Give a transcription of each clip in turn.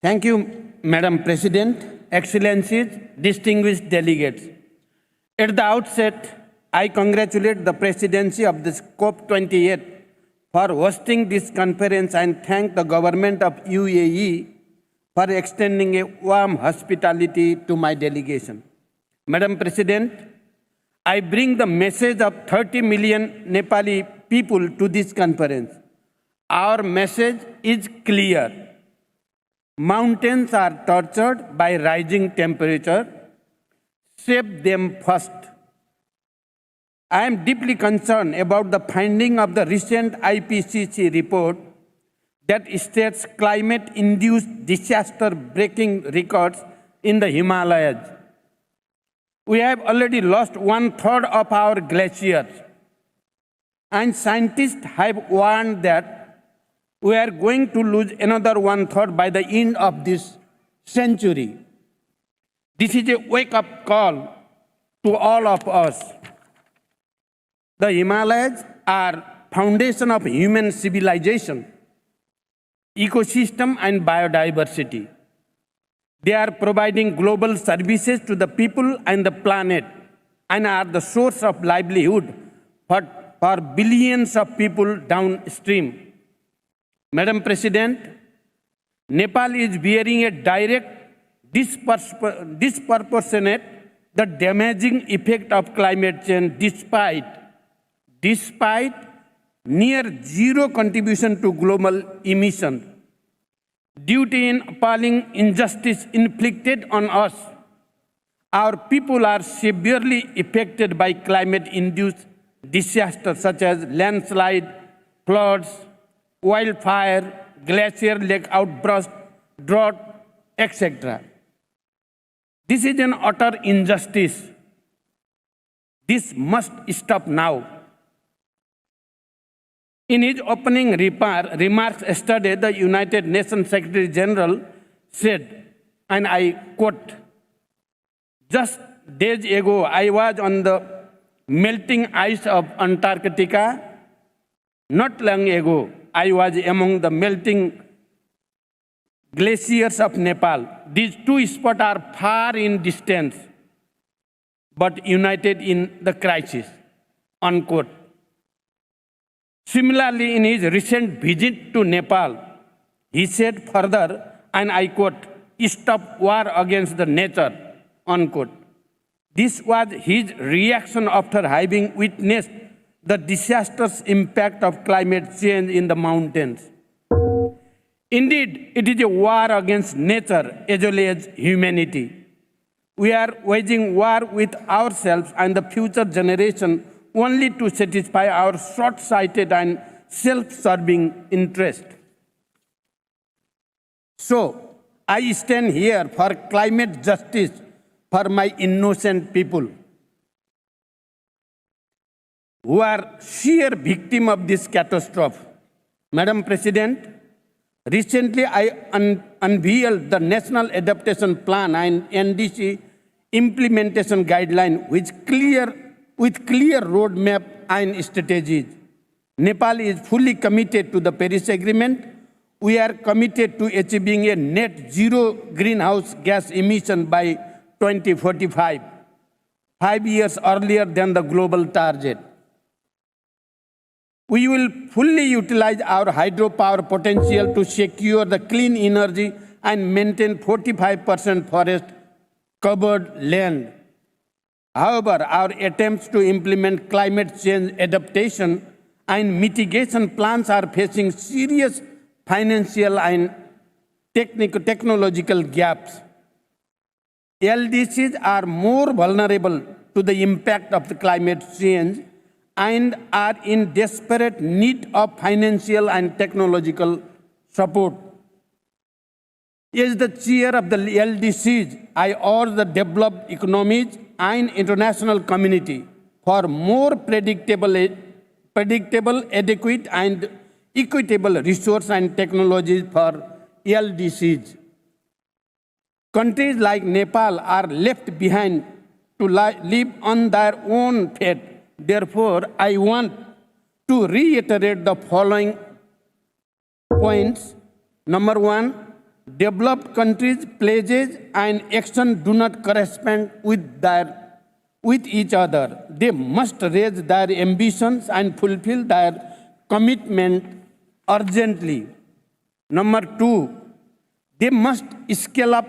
Thank you, Madam President, Excellencies, distinguished delegates. At the outset, I congratulate the presidency of this COP28 for hosting this conference and thank the government of UAE for extending a warm hospitality to my delegation. Madam President, I bring the message of 30 million Nepali people to this conference. Our message is clear. Mountains are tortured by rising temperature. Save them first. I am deeply concerned about the finding of the recent IPCC report that states climate-induced disaster breaking records in the Himalayas. We have already lost 1/3 of our glaciers, and scientists have warned that we are going to lose another 1/3 by the end of this century. This is a wake-up call to all of us. The Himalayas are foundation of human civilization, ecosystem and biodiversity. They are providing global services to the people and the planet and are the source of livelihood for billions of people downstream. Madam President, Nepal is bearing a direct, disproportionate, the damaging effect of climate change despite near zero contribution to global emissions. Due to an appalling injustice inflicted on us, our people are severely affected by climate-induced disasters such as landslide, floods, wildfire, glacier lake outburst, drought, etc. This is an utter injustice. This must stop now. In his opening remarks yesterday, the United Nations Secretary General said, and I quote, "Just days ago, I was on the melting ice of Antarctica. Not long ago, I was among the melting glaciers of Nepal. These two spots are far in distance, but united in the crisis," unquote. Similarly, in his recent visit to Nepal, he said further, and I quote, "Stop war against the nature," unquote. This was his reaction after having witnessed the disastrous impact of climate change in the mountains. Indeed, it is a war against nature as well as humanity. We are waging war with ourselves and the future generation only to satisfy our short-sighted and self-serving interest. So, I stand here for climate justice for my innocent people who are sheer victim of this catastrophe. Madam President, recently I unveiled the National Adaptation Plan and NDC implementation guideline with clear roadmap and strategies. Nepal is fully committed to the Paris Agreement. We are committed to achieving a net zero greenhouse gas emission by 2045, 5 years earlier than the global target. We will fully utilize our hydropower potential to secure the clean energy and maintain 45% forest covered land. However, our attempts to implement climate change adaptation and mitigation plans are facing serious financial and technological gaps. LDCs are more vulnerable to the impact of the climate change and are in desperate need of financial and technological support. As the chair of the LDCs, I urge the developed economies and international community for more predictable, adequate and equitable resource and technologies for LDCs. Countries like Nepal are left behind to live on their own fate. Therefore, I want to reiterate the following points. Number one, developed countries' pledges and action do not correspond with each other. They must raise their ambitions and fulfill their commitment urgently. Number 2, they must scale up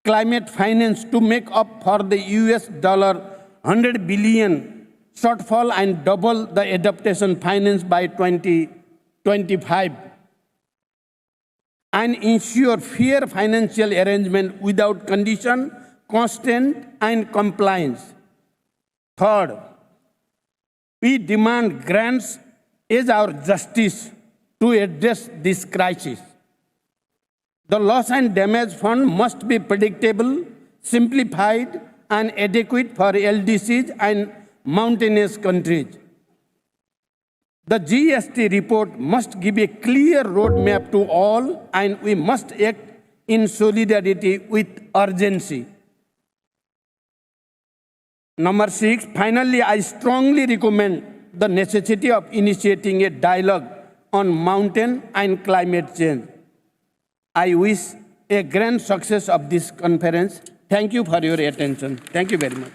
climate finance to make up for the US $100 billion shortfall and double the adaptation finance by 2025. And ensure fair financial arrangement without condition, constraint, and compliance. Third, we demand grants as our justice to address this crisis. The loss and damage fund must be predictable, simplified, and adequate for LDCs and mountainous countries. The GST report must give a clear roadmap to all, and we must act in solidarity with urgency. Number 6, finally, I strongly recommend the necessity of initiating a dialogue on mountain and climate change. I wish a grand success of this conference. Thank you for your attention. Thank you very much.